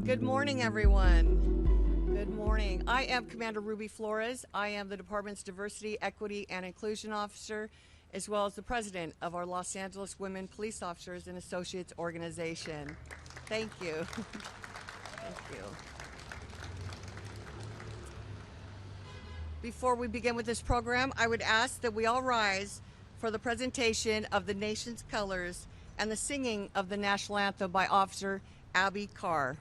Good morning, everyone. Good morning. I am Commander Ruby Flores. I am the department's Diversity, Equity, and Inclusion Officer, as well as the president of our Los Angeles Women Police Officers and Associates organization. Thank you. Thank you. Before we begin with this program, I would ask that we all rise for the presentation of the nation's colors and the singing of the national anthem by Officer Abby Carr.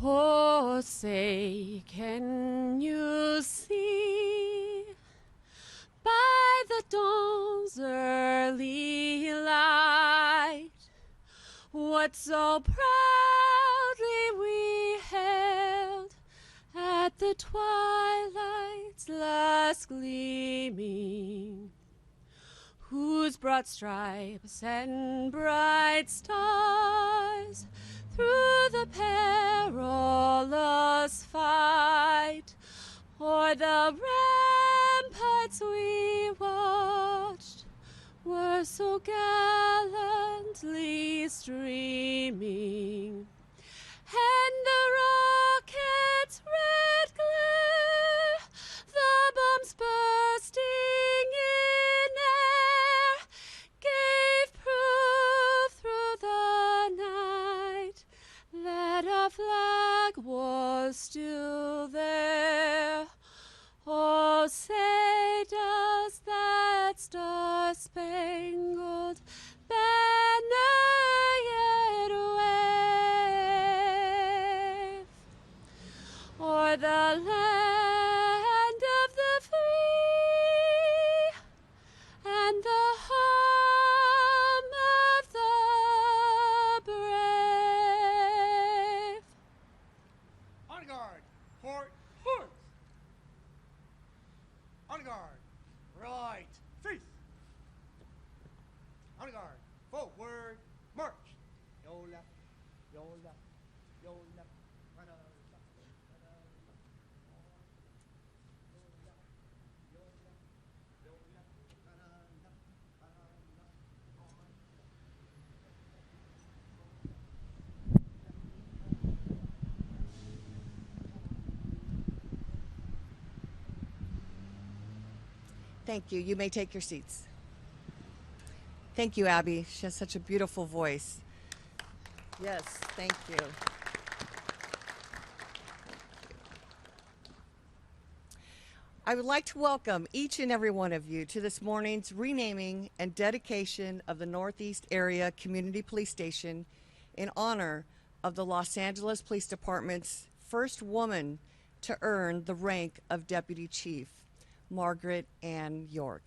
Oh, say, can you see by the dawn's early light what so proudly we held at the twilight's last gleaming, whose broad stripes and bright stars through the perilous fight o'er the ramparts we watched were so gallantly streaming, and the rocket's red glare, the bombs bursting in air, gave proof through the night that our flag was still there. Oh, say does that star-spangled banner yet wave o'er the land of the free and the home of the brave? On guard, port, horse. On guard, right, face. On guard, forward, march. Yo left, yo left, yo left. Right on, right on. Yo left, yo left, yo left. Right on, left, right on, left, on. Thank you. You may take your seats. Thank you, Abby. She has such a beautiful voice. Yes, thank you. I would like to welcome each and every one of you to this morning's renaming and dedication of the Northeast Area Community Police Station in honor of the Los Angeles Police Department's first woman to earn the rank of Deputy Chief, Margaret Ann York.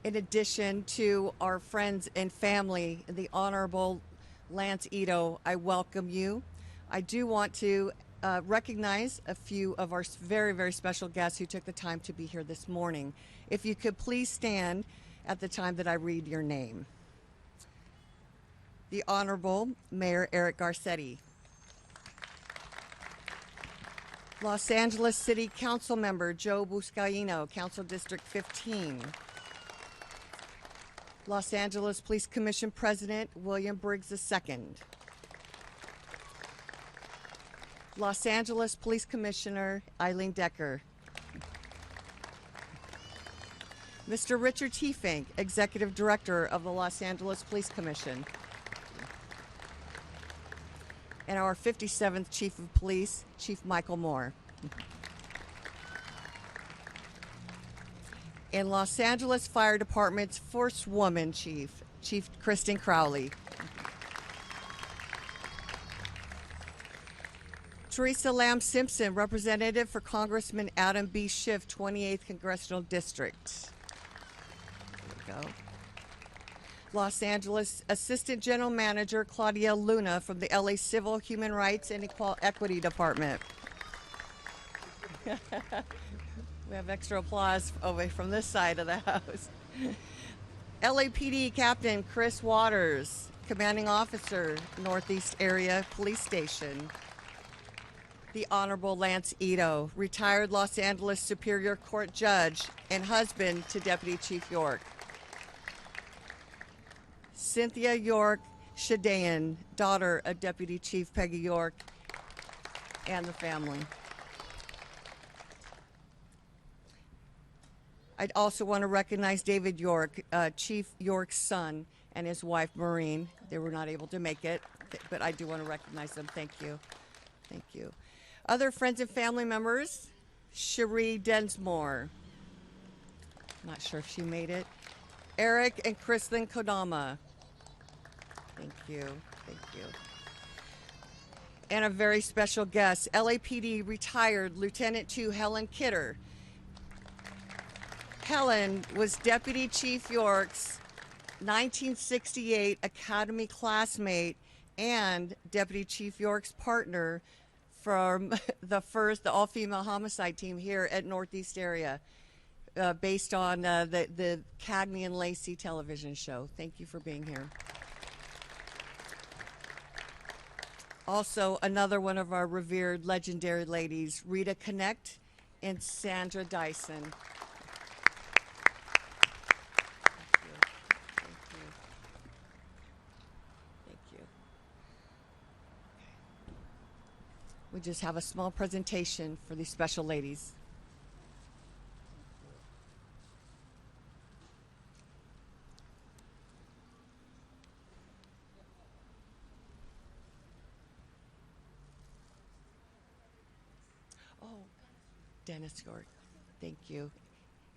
In addition to our friends and family, the Honorable Lance Ito, I welcome you. I do want to recognize a few of our very, very special guests who took the time to be here this morning. If you could please stand at the time that I read your name. The Honorable Mayor Eric Garcetti. Los Angeles City Council Member Joe Buscaino, Council District 15. Los Angeles Police Commission President William Briggs II. Los Angeles Police Commissioner Eileen Decker. Mr. Richard T. Fink, Executive Director of the Los Angeles Police Commission. And our 57th Chief of Police, Chief Michael Moore. and Los Angeles Fire Department's first woman chief, Chief Kristen Crowley. Teresa Lamb Simpson, representative for Congressman Adam B. Schiff, 28th Congressional District. There we go. Los Angeles Assistant General Manager Claudia Luna from the LA Civil, Human Rights, and Equity Department. We have extra applause over from this side of the house. LAPD Captain Chris Waters, Commanding Officer, Northeast Area Police Station. The Honorable Lance Ito, retired Los Angeles Superior Court Judge and husband to Deputy Chief York. Cynthia York Shadayan, daughter of Deputy Chief Peggy York and the family. I'd also want to recognize David York, Chief York's son, and his wife, Maureen. They were not able to make it, but I do want to recognize them. Thank you. Thank you. Other friends and family members, Cherie Densmore. Not sure if she made it. Eric and Kristen Kodama. Thank you. Thank you. And a very special guest, LAPD retired Lieutenant 2 Helen Kidder. Helen was Deputy Chief York's 1968 Academy classmate and Deputy Chief York's partner from the all-female homicide team here at Northeast Area, based on the Cagney and Lacey television show. Thank you for being here. Also, another one of our revered legendary ladies, Rita Connect and Sandra Dyson. We just have a small presentation for these special ladies. Oh, Dennis York, thank you.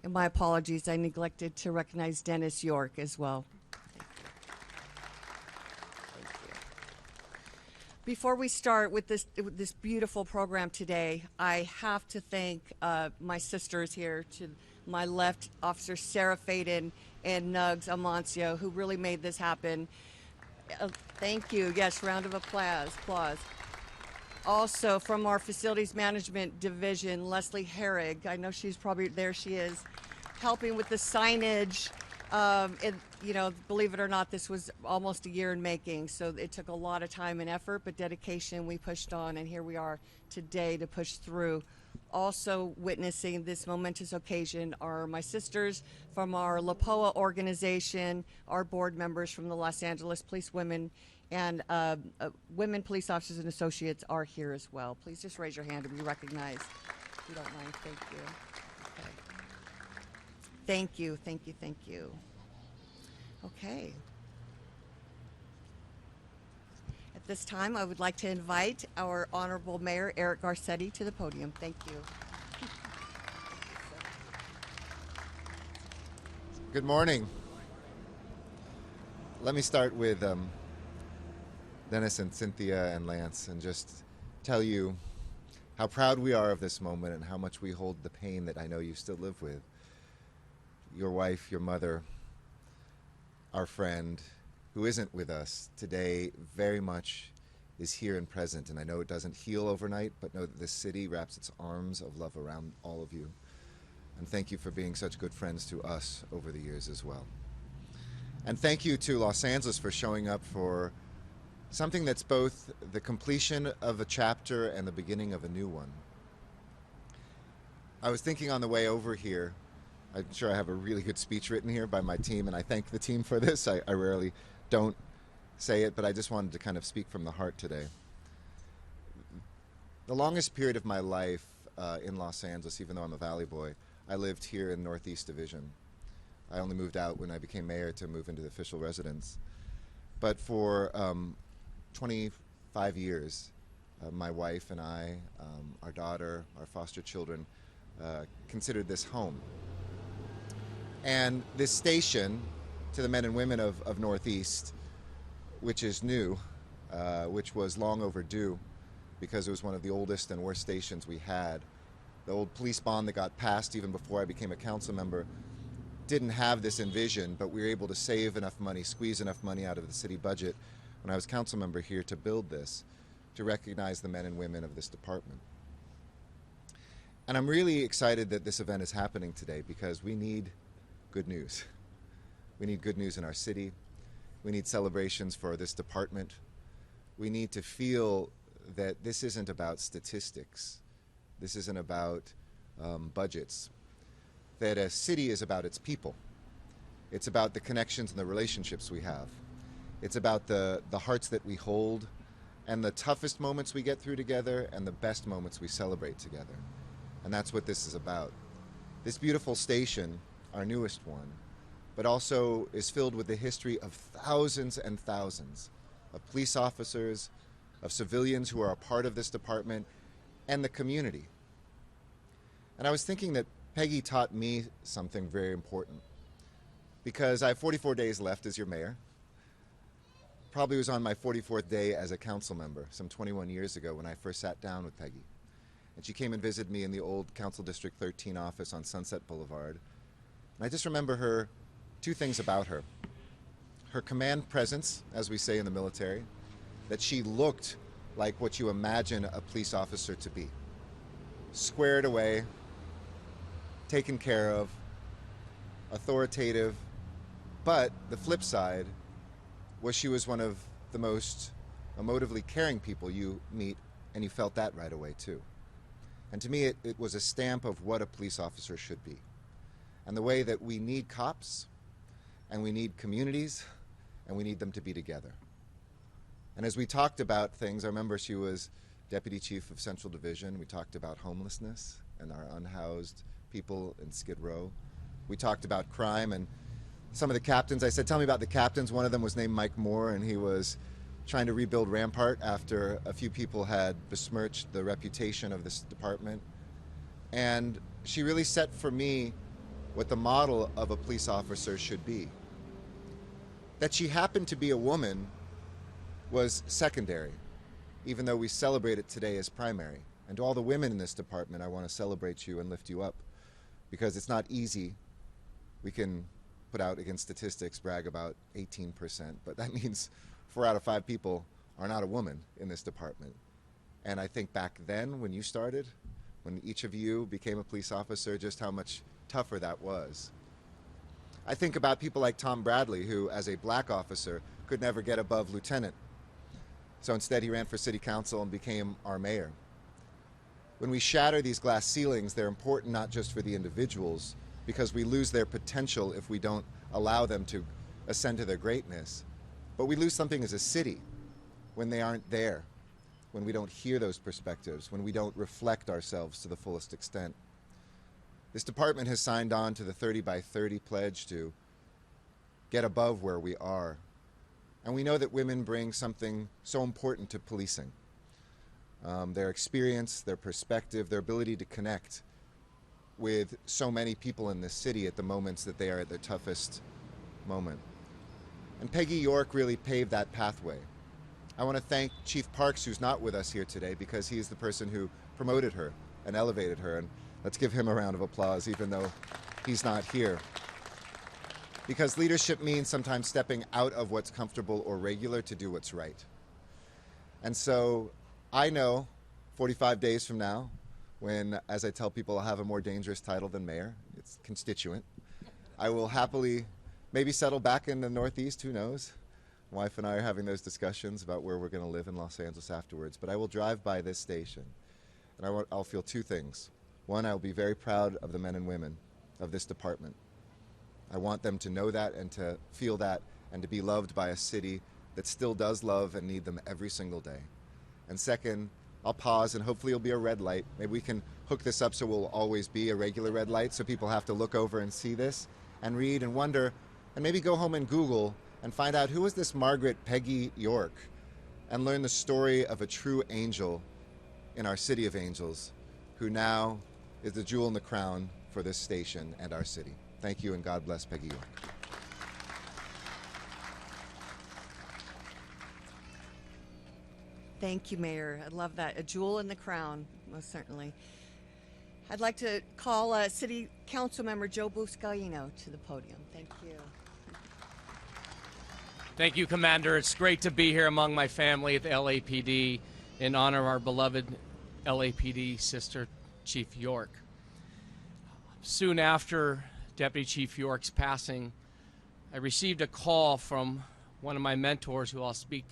And my apologies, I neglected to recognize Dennis York as well. Before we start with this beautiful program today, I have to thank my sisters here. To my left, Officer Sarah Faden and Nugs Amancio, who really made this happen. Thank you. Yes, round of applause. Also, from our Facilities Management Division, Leslie Herrig. I know she's probably, there she is, helping with the signage. Believe it or not, this was almost a year in making, so it took a lot of time and effort, but dedication. We pushed on, and here we are today to push through. Also witnessing this momentous occasion are my sisters from our LAPOA organization, our board members from the Los Angeles Police Women, and women police officers and associates are here as well. Please just raise your hand to be recognized, if you don't mind. Thank you. Okay. Thank you, thank you, thank you. Okay. At this time, I would like to invite our Honorable Mayor, Eric Garcetti, to the podium. Thank you. Good morning. Let me start with Dennis and Cynthia and Lance and just tell you how proud we are of this moment and how much we hold the pain that I know you still live with. Your wife, your mother, our friend, who isn't with us today, very much is here and present. And I know it doesn't heal overnight, but know that this city wraps its arms of love around all of you. And thank you for being such good friends to us over the years as well. And thank you to Los Angeles for showing up for something that's both the completion of a chapter and the beginning of a new one. I was thinking on the way over here, I'm sure I have a really good speech written here by my team, and I thank the team for this. I rarely don't say it, but I just wanted to kind of speak from the heart today. The longest period of my life in Los Angeles, even though I'm a Valley boy, I lived here in Northeast Division. I only moved out when I became mayor to move into the official residence. But for 25 years, my wife and I, our daughter, our foster children, considered this home. And this station, to the men and women of Northeast, which is new, which was long overdue because it was one of the oldest and worst stations we had. The old police bond that got passed even before I became a council member didn't have this envision, but we were able to save enough money, squeeze enough money out of the city budget when I was council member here to build this, to recognize the men and women of this department. And I'm really excited that this event is happening today because we need good news. We need good news in our city. We need celebrations for this department. We need to feel that this isn't about statistics. This isn't about budgets. That a city is about its people. It's about the connections and the relationships we have. It's about the hearts that we hold and the toughest moments we get through together and the best moments we celebrate together. And that's what this is about. This beautiful station, our newest one, but also is filled with the history of thousands and thousands of police officers, of civilians who are a part of this department, and the community. And I was thinking that Peggy taught me something very important, because I have 44 days left as your mayor. Probably was on my 44th day as a council member, some 21 years ago when I first sat down with Peggy. And she came and visited me in the old Council District 13 office on Sunset Boulevard. And I just remember her, two things about her. Her command presence, as we say in the military, that she looked like what you imagine a police officer to be. Squared away, taken care of, authoritative, but the flip side was she was one of the most emotively caring people you meet, and you felt that right away too. And to me, it was a stamp of what a police officer should be. And the way that we need cops, and we need communities, and we need them to be together. And as we talked about things, I remember she was Deputy Chief of Central Division. We talked about homelessness and our unhoused people in Skid Row. We talked about crime and some of the captains. I said, tell me about the captains. One of them was named Mike Moore, and he was trying to rebuild Rampart after a few people had besmirched the reputation of this department. And she really set for me what the model of a police officer should be. That she happened to be a woman was secondary, even though we celebrate it today as primary. And to all the women in this department, I want to celebrate you and lift you up, because it's not easy. We can put out against statistics, brag about 18%, but that means 4 out of 5 people are not a woman in this department. And I think back then when you started, when each of you became a police officer, just how much tougher that was. I think about people like Tom Bradley, who as a black officer could never get above lieutenant. So instead he ran for city council and became our mayor. When we shatter these glass ceilings, they're important not just for the individuals, because we lose their potential if we don't allow them to ascend to their greatness. But we lose something as a city when they aren't there, when we don't hear those perspectives, when we don't reflect ourselves to the fullest extent. This department has signed on to the 30 by 30 pledge to get above where we are. And we know that women bring something so important to policing. Their experience, their perspective, their ability to connect with so many people in this city at the moments that they are at their toughest moment. And Peggy York really paved that pathway. I want to thank Chief Parks, who's not with us here today, because he's the person who promoted her and elevated her. And let's give him a round of applause, even though he's not here. Because leadership means sometimes stepping out of what's comfortable or regular to do what's right. And so I know 45 days from now, when, as I tell people, I'll have a more dangerous title than mayor, it's constituent, I will happily maybe settle back in the Northeast, who knows? My wife and I are having those discussions about where we're going to live in Los Angeles afterwards. But I will drive by this station, and I'll feel two things. One, I'll be very proud of the men and women of this department. I want them to know that and to feel that and to be loved by a city that still does love and need them every single day. And second, I'll pause, and hopefully it'll be a red light. Maybe we can hook this up so we'll always be a regular red light, so people have to look over and see this and read and wonder, and maybe go home and Google and find out who is this Margaret Peggy York, and learn the story of a true angel in our city of angels, who now is the jewel in the crown for this station and our city. Thank you. Thank you, and God bless Peggy York. Thank you, Mayor. I love that. A jewel in the crown, most certainly. I'd like to call City Council Member Joe Buscaino to the podium. Thank you. Thank you, Commander. It's great to be here among my family at the LAPD in honor of our beloved LAPD sister, Chief York. Soon after Deputy Chief York's passing, I received a call from one of my mentors, who I'll speak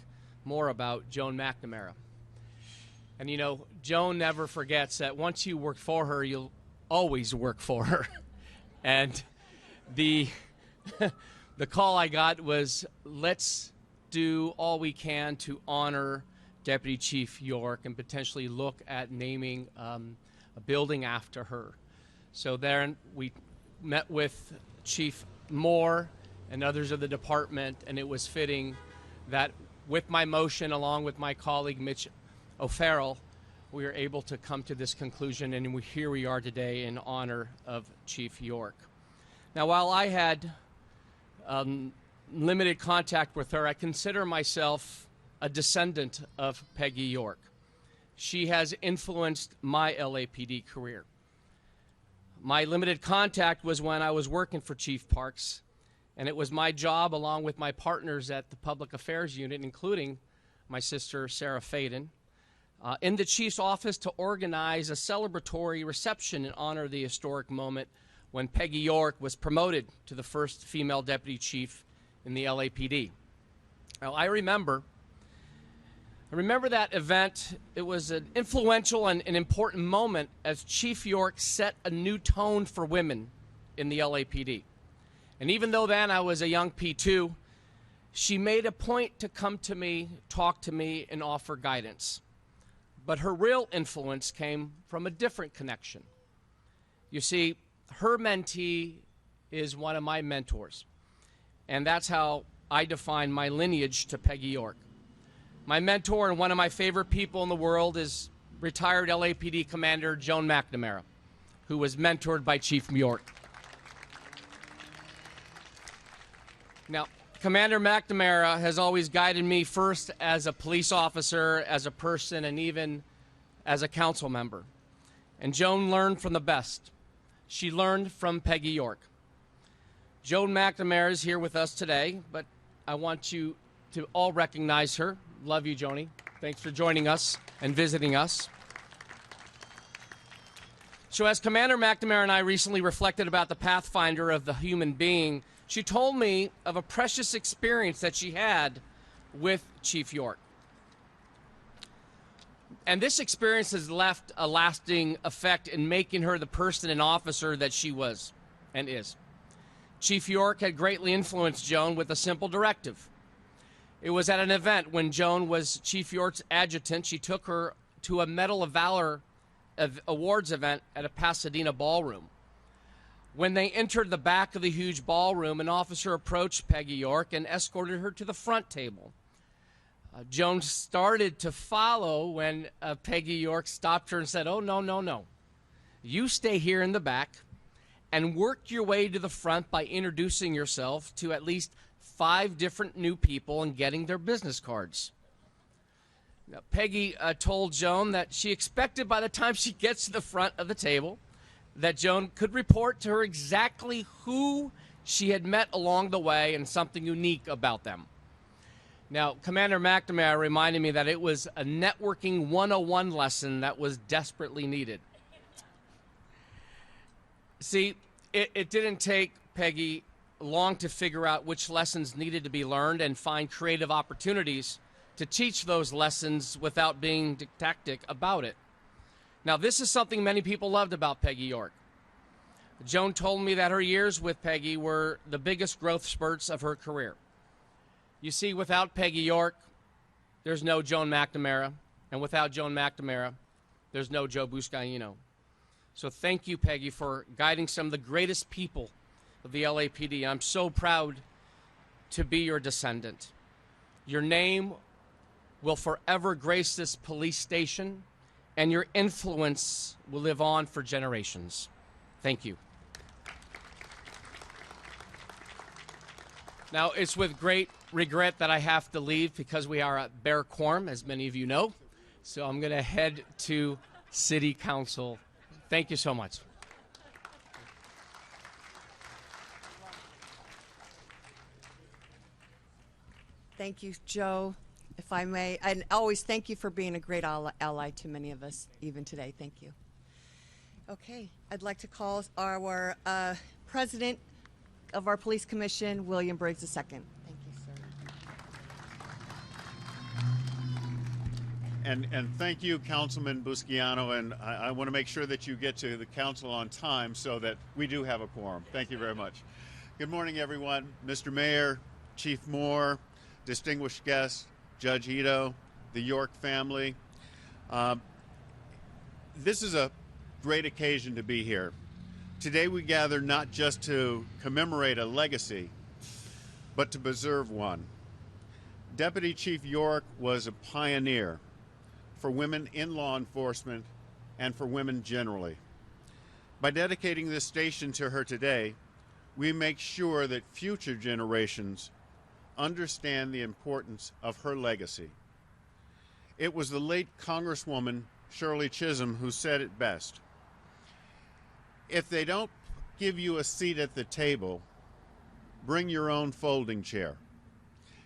more about, Joan McNamara. And you know, Joan never forgets that once you work for her, you'll always work for her. And the the call I got was, let's do all we can to honor Deputy Chief York and potentially look at naming a building after her. So then we met with Chief Moore and others of the department, and it was fitting that with my motion, along with my colleague Mitch O'Farrell, we were able to come to this conclusion, and here we are today in honor of Chief York. Now, while I had limited contact with her, I consider myself a descendant of Peggy York. She has influenced my LAPD career. My limited contact was when I was working for Chief Parks, and it was my job, along with my partners at the Public Affairs Unit, including my sister Sarah Faden, in the Chief's office to organize a celebratory reception in honor of the historic moment when Peggy York was promoted to the first female deputy chief in the LAPD. Now, I remember that event. It was an influential and an important moment as Chief York set a new tone for women in the LAPD. And even though then I was a young P2, she made a point to come to me, talk to me, and offer guidance. But her real influence came from a different connection. You see, her mentee is one of my mentors, and that's how I define my lineage to Peggy York. My mentor and one of my favorite people in the world is retired LAPD Commander Joan McNamara, who was mentored by Chief York. Now, Commander McNamara has always guided me first as a police officer, as a person, and even as a council member. And Joan learned from the best. She learned from Peggy York. Joan McNamara is here with us today, but I want you to all recognize her. Love you, Joni. Thanks for joining us and visiting us. So as Commander McNamara and I recently reflected about the pathfinder of the human being, she told me of a precious experience that she had with Chief York. And this experience has left a lasting effect in making her the person and officer that she was and is. Chief York had greatly influenced Joan with a simple directive. It was at an event when Joan was Chief York's adjutant. She took her to a Medal of Valor awards event at a Pasadena ballroom. When they entered the back of the huge ballroom, an officer approached Peggy York and escorted her to the front table. Joan started to follow when Peggy York stopped her and said, "Oh, no, no, no. You stay here in the back and work your way to the front by introducing yourself to at least 5 different new people and getting their business cards." Now, Peggy told Joan that she expected by the time she gets to the front of the table that Joan could report to her exactly who she had met along the way and something unique about them. Now, Commander McNamara reminded me that it was a networking 101 lesson that was desperately needed. See, it didn't take Peggy long to figure out which lessons needed to be learned and find creative opportunities to teach those lessons without being didactic about it. Now, this is something many people loved about Peggy York. Joan told me that her years with Peggy were the biggest growth spurts of her career. You see, without Peggy York, there's no Joan McNamara, and without Joan McNamara, there's no Joe Buscaino. So thank you, Peggy, for guiding some of the greatest people of the LAPD. I'm so proud to be your descendant. Your name will forever grace this police station, and your influence will live on for generations. Thank you. Now, it's with great regret that I have to leave because we are at bare quorum, as many of you know. So I'm going to head to City Council. Thank you so much. Thank you, Joe. If I may, and always thank you for being a great ally to many of us, even today. Thank you. Okay, I'd like to call our president of our police commission, William Briggs II. Thank you, sir. And thank you, Councilman Busquiano, and I want to make sure that you get to the council on time so that we do have a quorum. Thank you very much. Good morning, everyone. Mr. Mayor, Chief Moore, distinguished guests, Judge Ito, the York family. This is a great occasion to be here. Today we gather not just to commemorate a legacy, but to preserve one. Deputy Chief York was a pioneer for women in law enforcement and for women generally. By dedicating this station to her today, we make sure that future generations understand the importance of her legacy. It was the late Congresswoman Shirley Chisholm who said it best. If they don't give you a seat at the table, bring your own folding chair.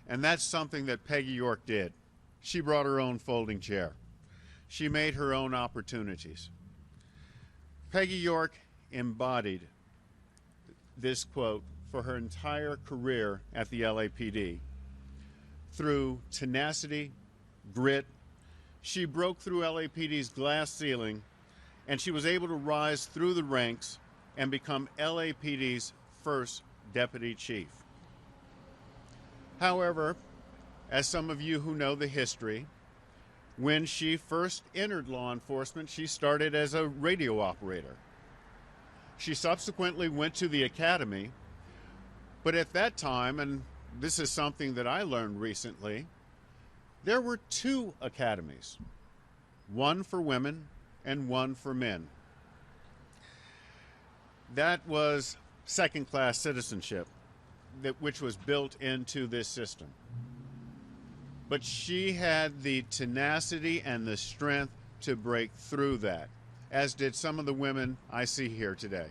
And that's something that Peggy York did. She brought her own folding chair. She made her own opportunities. Peggy York embodied this quote for her entire career at the LAPD. Through tenacity, grit, she broke through LAPD's glass ceiling, and she was able to rise through the ranks and become LAPD's first deputy chief. However, as some of you who know the history, when she first entered law enforcement, she started as a radio operator. She subsequently went to the academy, but at that time, and this is something that I learned recently, there were two academies, one for women and one for men. That was second-class citizenship, which was built into this system. But she had the tenacity and the strength to break through that, as did some of the women I see here today.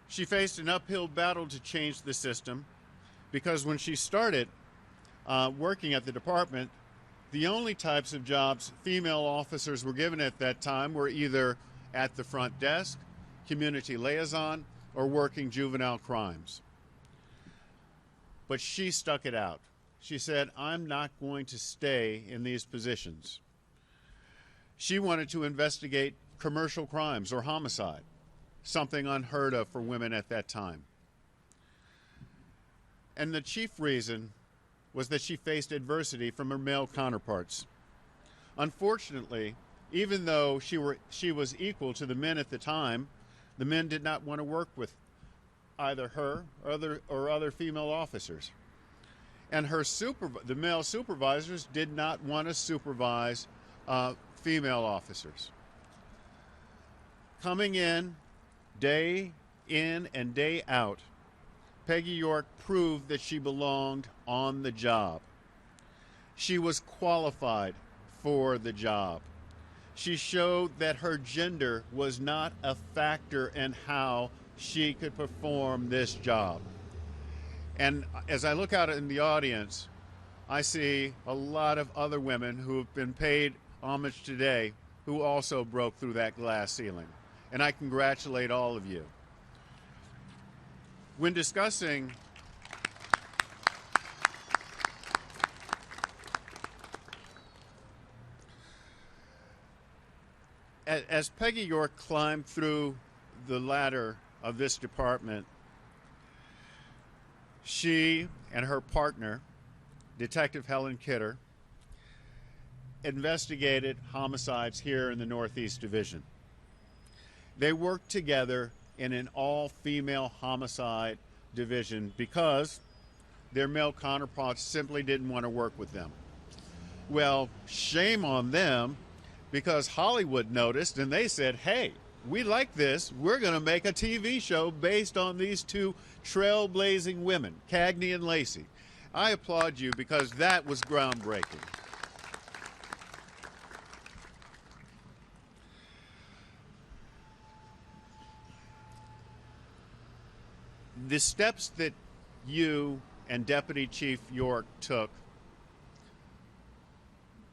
She faced an uphill battle to change the system because when she started working at the department, the only types of jobs female officers were given at that time were either at the front desk, community liaison, or working juvenile crimes. But she stuck it out. She said, I'm not going to stay in these positions. She wanted to investigate commercial crimes or homicide, something unheard of for women at that time. And the chief reason was that she faced adversity from her male counterparts. Unfortunately, even though she was equal to the men at the time, the men did not want to work with either her or other female officers. And the male supervisors did not want to supervise female officers. Coming in and day out, Peggy York proved that she belonged on the job. She was qualified for the job. She showed that her gender was not a factor in how she could perform this job. And as I look out in the audience, I see a lot of other women who have been paid homage today who also broke through that glass ceiling. And I congratulate all of you. When discussing as Peggy York climbed through the ladder of this department, she and her partner, Detective Helen Kidder, investigated homicides here in the Northeast Division. They worked together in an all-female homicide division because their male counterparts simply didn't want to work with them. Well, shame on them, because Hollywood noticed and they said, hey, we like this. We're going to make a TV show based on these two trailblazing women, Cagney and Lacey. I applaud you because that was groundbreaking. The steps that you and Deputy Chief York took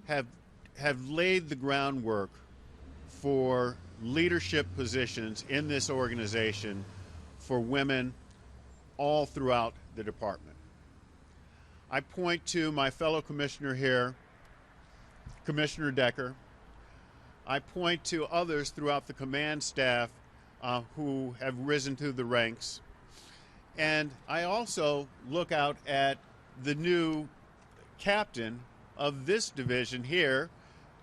have laid the groundwork for leadership positions in this organization for women all throughout the department. I point to my fellow commissioner here, Commissioner Decker. I point to others throughout the command staff who have risen through the ranks. And I also look out at the new captain of this division here,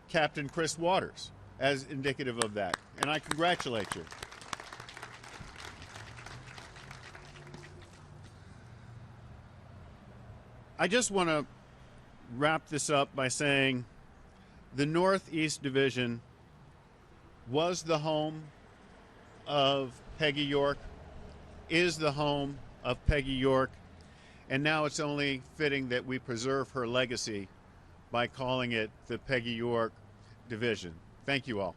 Captain Chris Waters, as indicative of that. And I congratulate you. I just want to wrap this up by saying the Northeast Division was the home of Peggy York, is the home of Peggy York, and now it's only fitting that we preserve her legacy by calling it the Peggy York Division. Thank you all.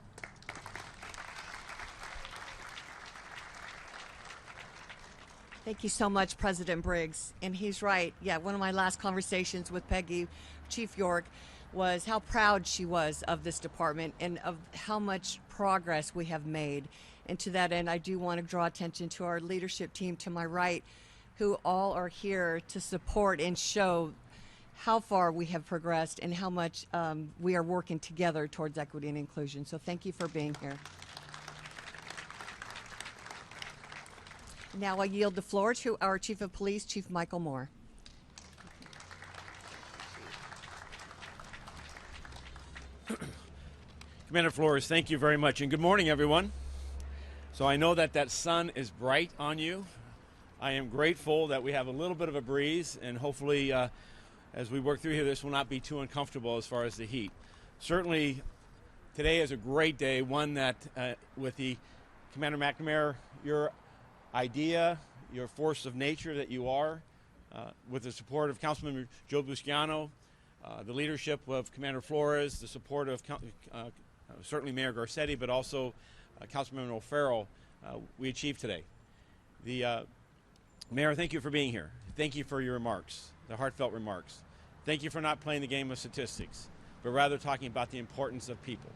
Thank you so much, President Briggs. And he's right. Yeah, one of my last conversations with Peggy, Chief York, was how proud she was of this department and of how much progress we have made. And to that end, I do want to draw attention to our leadership team to my right, who all are here to support and show how far we have progressed and how much we are working together towards equity and inclusion. So thank you for being here. Now I yield the floor to our Chief of Police, Chief Michael Moore. Commander Flores, thank you very much, and good morning, everyone. So I know that sun is bright on you. I am grateful that we have a little bit of a breeze, and hopefully as we work through here, this will not be too uncomfortable as far as the heat. Certainly, today is a great day, one that with the Commander McNamara, your idea, your force of nature that you are, with the support of Councilmember Joe Busciano, the leadership of Commander Flores, the support of certainly Mayor Garcetti, but also Councilmember O'Farrell, we achieved today. The Mayor, thank you for being here. Thank you for your remarks, the heartfelt remarks. Thank you for not playing the game of statistics, but rather talking about the importance of people,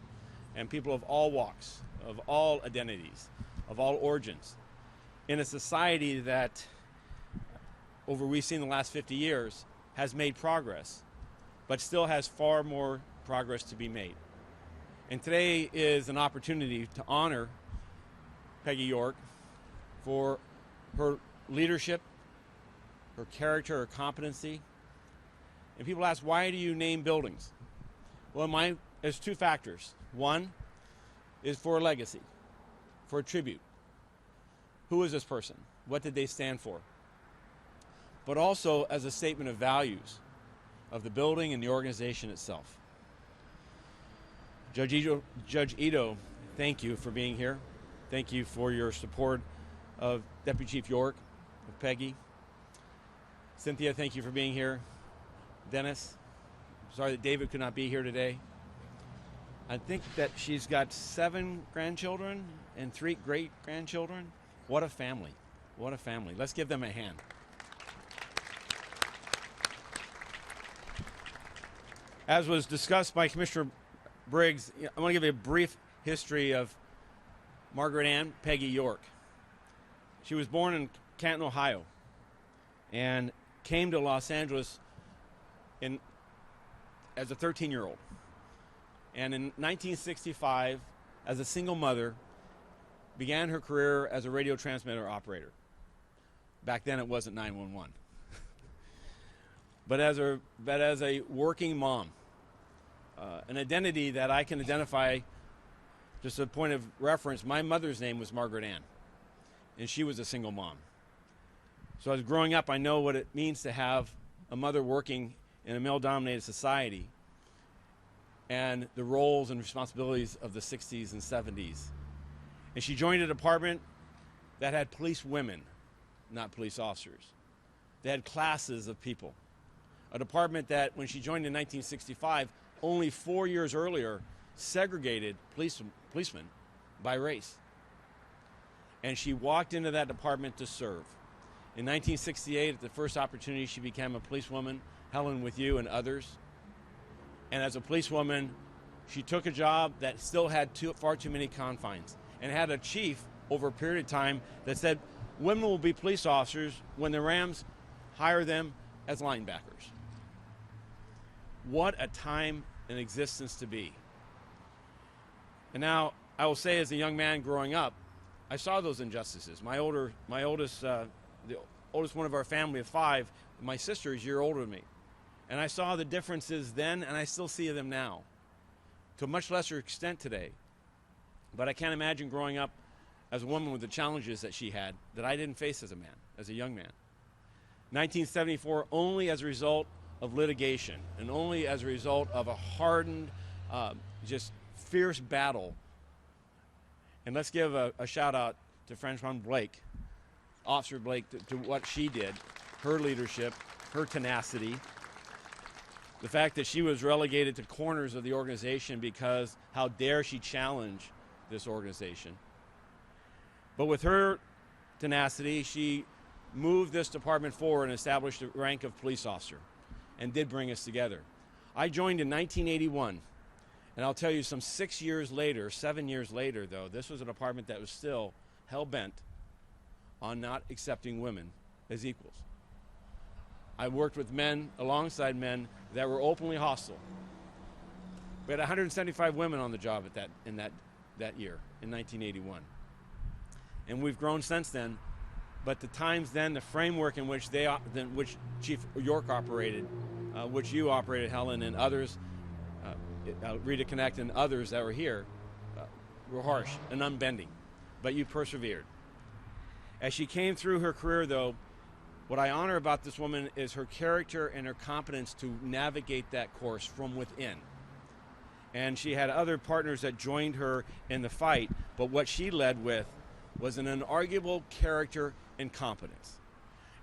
and people of all walks, of all identities, of all origins. In a society that, over we've seen the last 50 years, has made progress, but still has far more progress to be made. And today is an opportunity to honor Peggy York for her leadership, her character, her competency. And people ask, why do you name buildings? Well, there's two factors. One is for a legacy, for a tribute. Who is this person? What did they stand for? But also as a statement of values of the building and the organization itself. Judge Ito, thank you for being here. Thank you for your support of Deputy Chief York, of Peggy. Cynthia, thank you for being here. Dennis, sorry that David could not be here today. I think that she's got 7 grandchildren and 3 great-grandchildren. What a family. What a family. Let's give them a hand. As was discussed by Commissioner Briggs, I want to give you a brief history of Margaret Ann Peggy York. She was born in Canton, Ohio, and came to Los Angeles as a 13-year-old. And in 1965, as a single mother, began her career as a radio transmitter operator. Back then, it wasn't 911. but as a working mom, an identity that I can identify, just a point of reference, my mother's name was Margaret Ann, and she was a single mom. So as growing up, I know what it means to have a mother working in a male-dominated society and the roles and responsibilities of the 60s and 70s. And she joined a department that had police women, not police officers. They had classes of people. A department that, when she joined in 1965, only 4 years earlier, segregated policemen by race. And she walked into that department to serve. In 1968, at the first opportunity, she became a policewoman, Helen with you and others. And as a policewoman, she took a job that still had far too many confines, and had a chief over a period of time that said women will be police officers when the Rams hire them as linebackers. What a time in existence to be. And now, I will say, as a young man growing up, I saw those injustices. The oldest one of our family of 5, my sister is a year older than me. And I saw the differences then, and I still see them now, to a much lesser extent today. But I can't imagine growing up as a woman with the challenges that she had that I didn't face as a man, as a young man. 1974, only as a result of litigation and only as a result of a hardened, just fierce battle. And let's give a shout out to Franchon Blake, Officer Blake, to what she did, her leadership, her tenacity, the fact that she was relegated to corners of the organization because how dare she challenge this organization. But with her tenacity, she moved this department forward and established the rank of police officer and did bring us together. I joined in 1981, and I'll tell you, some 7 years later, though, this was a department that was still hell-bent on not accepting women as equals. I worked with men, alongside men, that were openly hostile. We had 175 women on the job that year, in 1981. And we've grown since then, but the times then, the framework in which which Chief York operated, which you operated, Helen, and others, Rita Connect and others that were here, were harsh and unbending, but you persevered. As she came through her career, though, what I honor about this woman is her character and her competence to navigate that course from within. And she had other partners that joined her in the fight, but what she led with was an unarguable character and competence,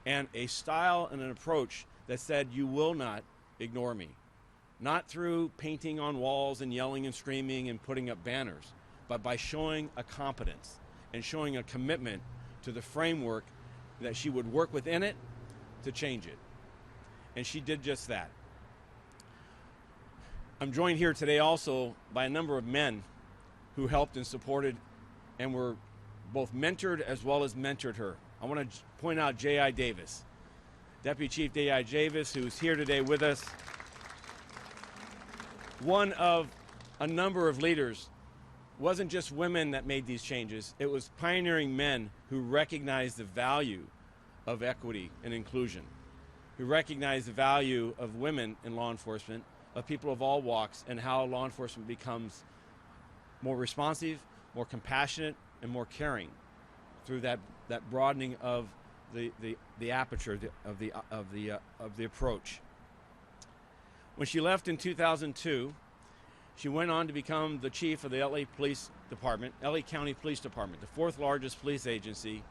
and a style and an approach that said, you will not ignore me. Not through painting on walls and yelling and screaming and putting up banners, but by showing a competence and showing a commitment to the framework that she would work within it to change it. And she did just that. I'm joined here today also by a number of men who helped and supported and were both mentored as well as mentored her. I want to point out J.I. Davis, Deputy Chief J.I. Davis, who's here today with us. One of a number of leaders. Wasn't just women that made these changes. It was pioneering men who recognized the value of equity and inclusion, who recognized the value of women in law enforcement, of people of all walks, and how law enforcement becomes more responsive, more compassionate, and more caring through that broadening of the aperture of the approach. When she left in 2002, she went on to become the chief of the LA Police Department, LA County Police Department, the 4th largest police agency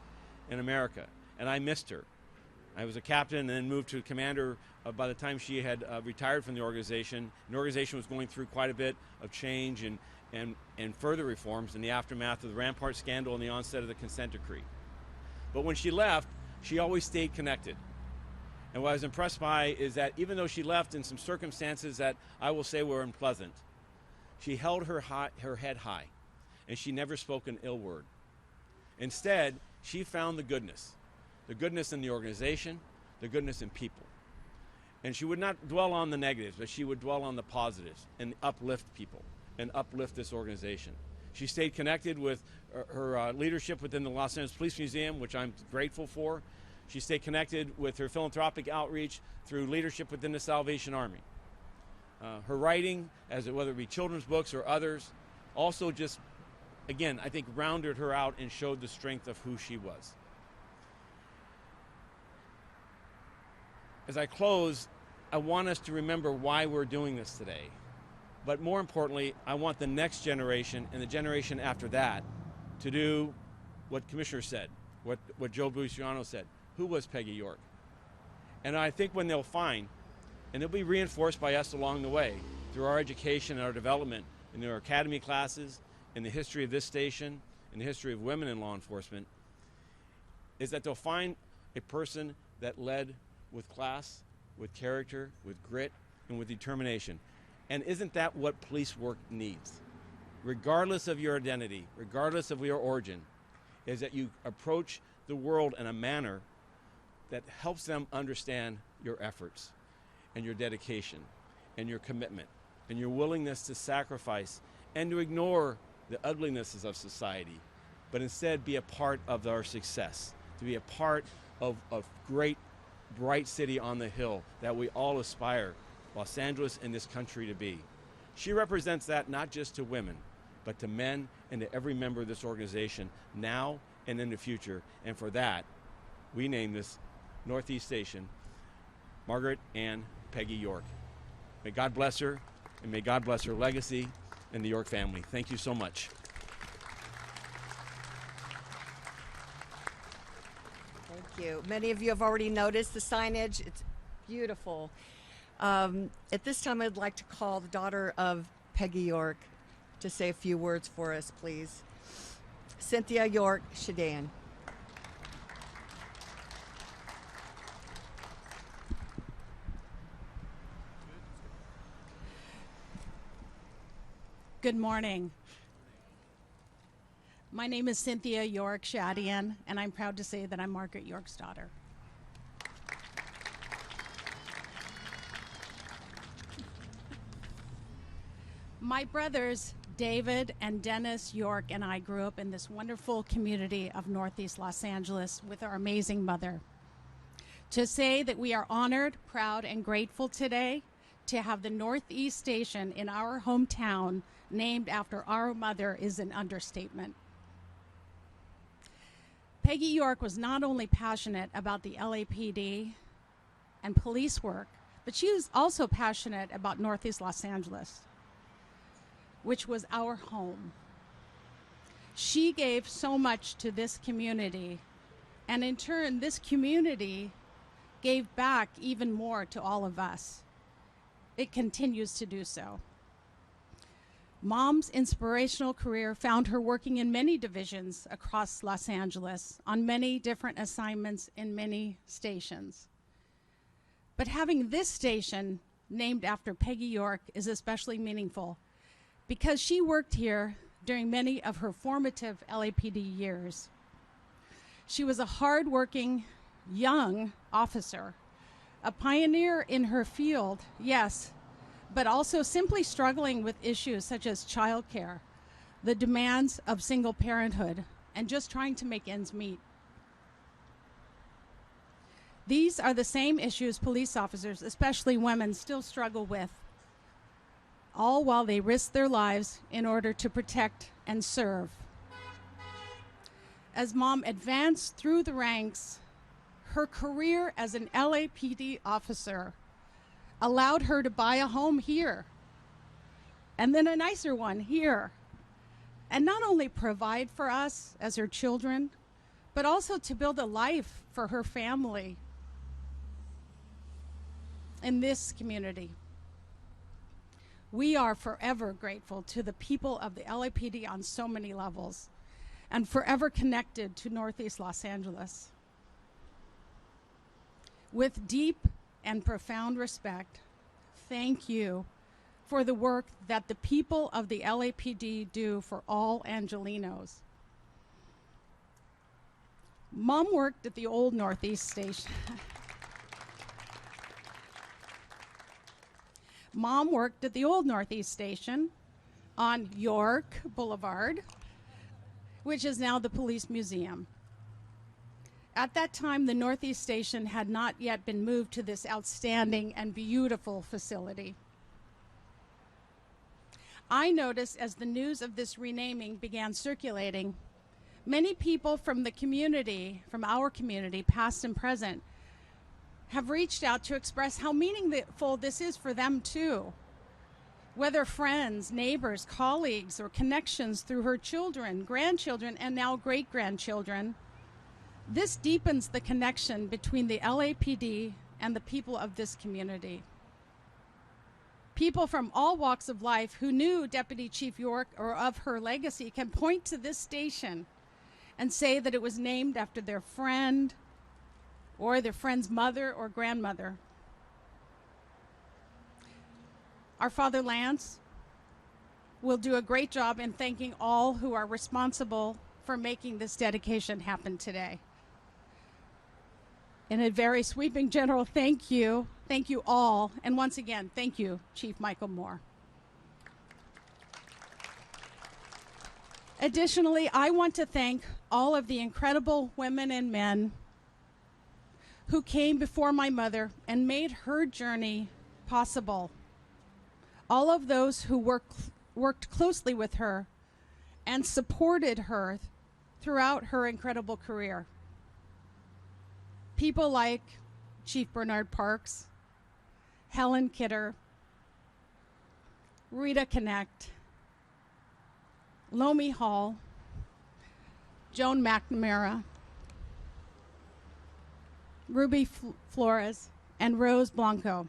in America. And I missed her. I was a captain and then moved to commander by the time she had retired from the organization. The organization was going through quite a bit of change and further reforms in the aftermath of the Rampart scandal and the onset of the consent decree. But when she left, she always stayed connected. And what I was impressed by is that even though she left in some circumstances that I will say were unpleasant, she held her head high, and she never spoke an ill word. Instead, she found the goodness in the organization, the goodness in people. And she would not dwell on the negatives, but she would dwell on the positives and uplift people and uplift this organization. She stayed connected with her leadership within the Los Angeles Police Museum, which I'm grateful for. She stayed connected with her philanthropic outreach through leadership within the Salvation Army. Her writing, whether it be children's books or others, also just, again, I think rounded her out and showed the strength of who she was. As I close, I want us to remember why we're doing this today. But more importantly, I want the next generation and the generation after that to do what Commissioner said, what Joe Buciano said. Who was Peggy York? And I think when they'll find, and they'll be reinforced by us along the way, through our education and our development, in our academy classes, in the history of this station, in the history of women in law enforcement, is that they'll find a person that led with class, with character, with grit, and with determination. And isn't that what police work needs? Regardless of your identity, regardless of your origin, is that you approach the world in a manner that helps them understand your efforts and your dedication and your commitment and your willingness to sacrifice and to ignore the uglinesses of society, but instead be a part of our success, to be a part of a great, bright city on the hill that we all aspire Los Angeles and this country to be. She represents that not just to women, but to men and to every member of this organization now and in the future. And for that, we name this Northeast Station Margaret Ann Peggy York. May God bless her, and may God bless her legacy and the York family. Thank you so much. Thank you. Many of you have already noticed the signage. It's beautiful. At this time, I'd like to call the daughter of Peggy York to say a few words for us, please. Cynthia York Shadan. Good morning. My name is Cynthia York Shadian, and I'm proud to say that I'm Margaret York's daughter. My brothers, David and Dennis York, and I grew up in this wonderful community of Northeast Los Angeles with our amazing mother. To say that we are honored, proud, and grateful today to have the Northeast Station in our hometown named after our mother is an understatement. Peggy York was not only passionate about the LAPD and police work, but she was also passionate about Northeast Los Angeles, which was our home. She gave so much to this community, and in turn, this community gave back even more to all of us. It continues to do so. Mom's inspirational career found her working in many divisions across Los Angeles on many different assignments in many stations. But having this station named after Peggy York is especially meaningful because she worked here during many of her formative LAPD years. She was a hardworking, young officer, a pioneer in her field, yes, but also simply struggling with issues such as childcare, the demands of single parenthood, and just trying to make ends meet. These are the same issues police officers, especially women, still struggle with, all while they risk their lives in order to protect and serve. As Mom advanced through the ranks, her career as an LAPD officer allowed her to buy a home here, and then a nicer one here, and not only provide for us as her children, but also to build a life for her family in this community. We are forever grateful to the people of the LAPD on so many levels, and forever connected to Northeast Los Angeles. With deep and profound respect, thank you for the work that the people of the LAPD do for all Angelenos. Mom worked at the old Northeast Station. Mom worked at the old Northeast Station on York Boulevard, which is now the Police Museum. At that time, the Northeast Station had not yet been moved to this outstanding and beautiful facility. I noticed as the news of this renaming began circulating, many people from the community, from our community, past and present, have reached out to express how meaningful this is for them too. whether friends, neighbors, colleagues, or connections through her children, grandchildren, and now great-grandchildren. This deepens the connection between the LAPD and the people of this community. People from all walks of life who knew Deputy Chief York or of her legacy can point to this station and say that it was named after their friend or their friend's mother or grandmother. Our Father Lance will do a great job in thanking all who are responsible for making this dedication happen today. In a very sweeping general thank you all, and once again, thank you, Chief Michael Moore. Additionally, I want to thank all of the incredible women and men who came before my mother and made her journey possible. All of those who worked closely with her and supported her throughout her incredible career. People like Chief Bernard Parks, Helen Kidder, Rita Connect, Lomi Hall, Joan McNamara, Ruby Flores, and Rose Blanco.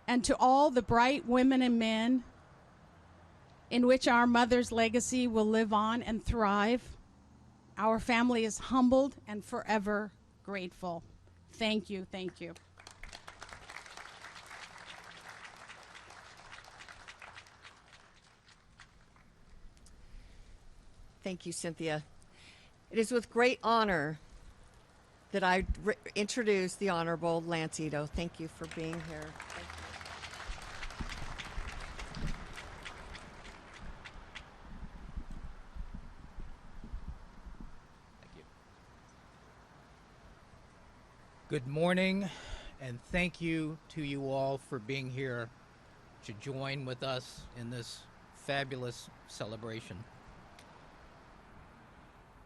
And to all the bright women and men in which our mother's legacy will live on and thrive, our family is humbled and forever grateful. Thank you, thank you. Thank you, Cynthia. It is with great honor that I introduce the Honorable Lance Ito. Thank you for being here. Good morning, and thank you to you all for being here to join with us in this fabulous celebration.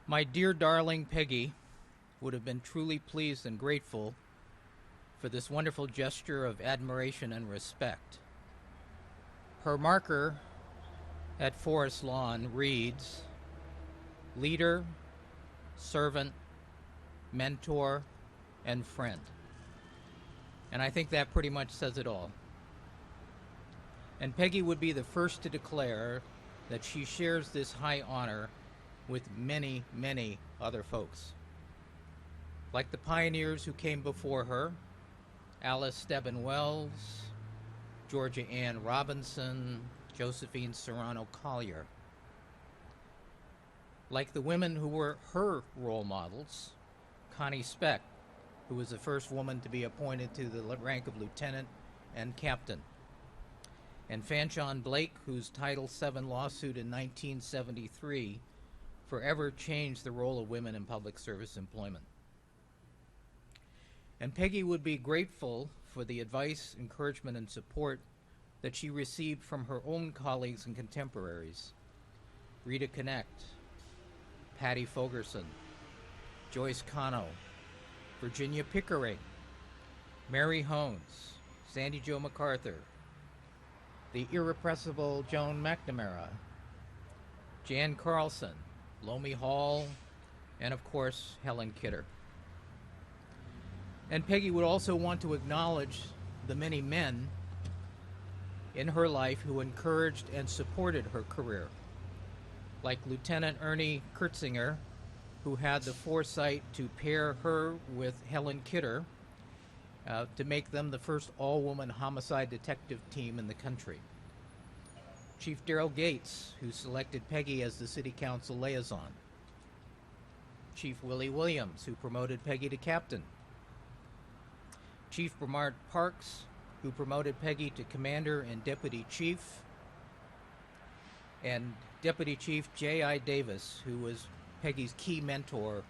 My dear darling Peggy would have been truly pleased and grateful for this wonderful gesture of admiration and respect. Her marker at Forest Lawn reads, leader, servant, mentor, and friend. And I think that pretty much says it all. And Peggy would be the first to declare that she shares this high honor with many, many other folks. Like the pioneers who came before her, Alice Stebbin Wells, Georgia Ann Robinson, Josephine Serrano Collier. Like the women who were her role models, Connie Speck, who was the first woman to be appointed to the rank of lieutenant and captain, and Fanchon Blake, whose Title VII lawsuit in 1973 forever changed the role of women in public service employment. And Peggy would be grateful for the advice, encouragement, and support that she received from her own colleagues and contemporaries. Rita Connect, Patty Fogerson, Joyce Cano, Virginia Pickering, Mary Hones, Sandy Jo MacArthur, the irrepressible Joan McNamara, Jan Carlson, Lomi Hall, and of course, Helen Kidder. And Peggy would also want to acknowledge the many men in her life who encouraged and supported her career, like Lieutenant Ernie Kurtzinger, who had the foresight to pair her with Helen Kidder to make them the first all-woman homicide detective team in the country. Chief Daryl Gates, who selected Peggy as the City Council liaison. Chief Willie Williams, who promoted Peggy to captain. Chief Bernard Parks, who promoted Peggy to commander and deputy chief. And Deputy Chief J.I. Davis, who was Peggy's key mentor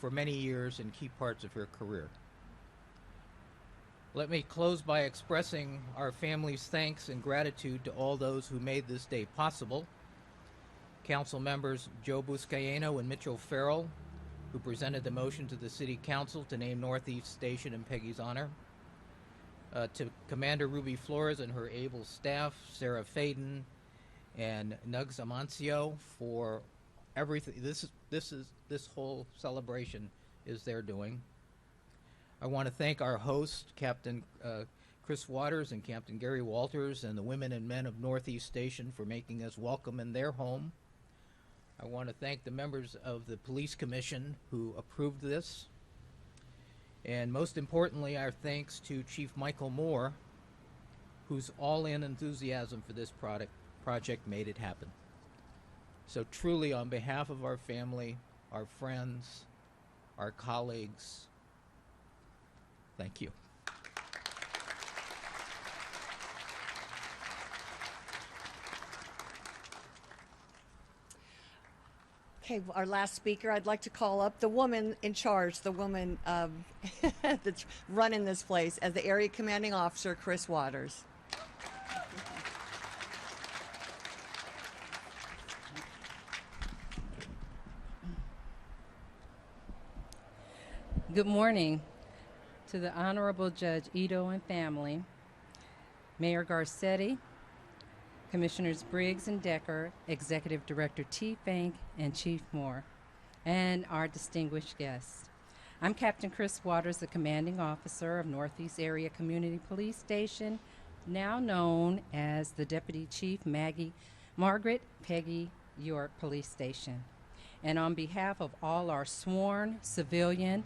for many years in key parts of her career. Let me close by expressing our family's thanks and gratitude to all those who made this day possible. Council members Joe Buscaino and Mitchell Farrell, who presented the motion to the City Council to name Northeast Station in Peggy's honor. to Commander Ruby Flores and her able staff, Sarah Faden and Nugs Amancio, for everything. This whole celebration is their doing. I want to thank our host, Captain Chris Waters and Captain Gary Walters, and the women and men of Northeast Station for making us welcome in their home. I want to thank the members of the Police Commission who approved this. And most importantly, our thanks to Chief Michael Moore, whose all-in enthusiasm for this project made it happen. So truly, on behalf of our family, our friends, our colleagues, thank you. Okay, our last speaker, I'd like to call up the woman in charge, the woman that's running this place, as the Area Commanding Officer, Chris Waters. Good morning to the Honorable Judge Ito and family, Mayor Garcetti, Commissioners Briggs and Decker, Executive Director T. Fink, and Chief Moore, and our distinguished guests. I'm Captain Chris Waters, the Commanding Officer of Northeast Area Community Police Station, now known as the Deputy Chief Margaret Peggy York Police Station. And on behalf of all our sworn, civilian,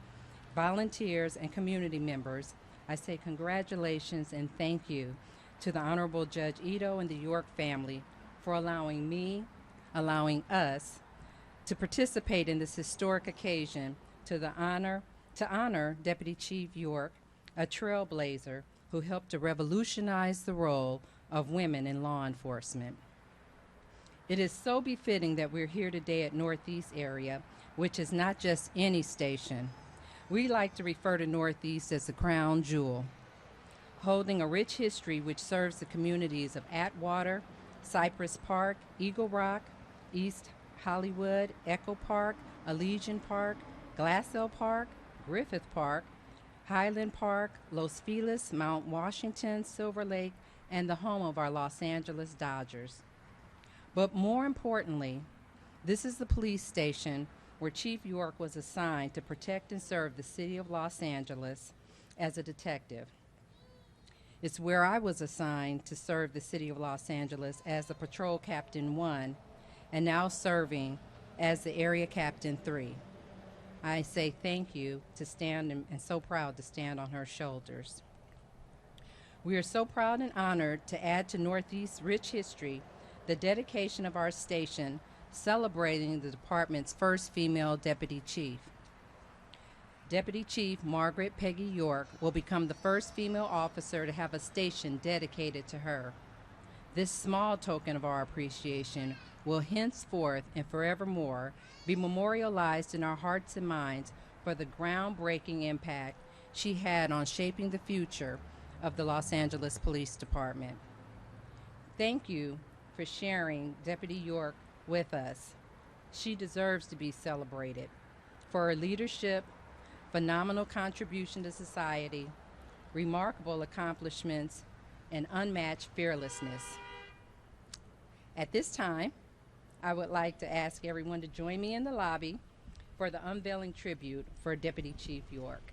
volunteers, and community members, I say congratulations and thank you to the Honorable Judge Ito and the York family for allowing us to participate in this historic occasion to honor Deputy Chief York, a trailblazer who helped to revolutionize the role of women in law enforcement. It is so befitting that we're here today at Northeast Area, which is not just any station. We like to refer to Northeast as the crown jewel, holding a rich history which serves the communities of Atwater, Cypress Park, Eagle Rock, East Hollywood, Echo Park, Elysian Park, Glassell Park, Griffith Park, Highland Park, Los Feliz, Mount Washington, Silver Lake, and the home of our Los Angeles Dodgers. But more importantly, this is the police station where Chief York was assigned to protect and serve the city of Los Angeles as a detective. It's where I was assigned to serve the city of Los Angeles as the Patrol Captain 1 and now serving as the Area Captain 3. I say thank you to stand and so proud to stand on her shoulders. We are so proud and honored to add to Northeast's rich history the dedication of our station celebrating the department's first female deputy chief. Deputy Chief Margaret Peggy York will become the first female officer to have a station dedicated to her. This small token of our appreciation will henceforth and forevermore be memorialized in our hearts and minds for the groundbreaking impact she had on shaping the future of the Los Angeles Police Department. Thank you for sharing Deputy York with us. She deserves to be celebrated for her leadership, phenomenal contribution to society, remarkable accomplishments, and unmatched fearlessness. At this time, I would like to ask everyone to join me in the lobby for the unveiling tribute for Deputy Chief York.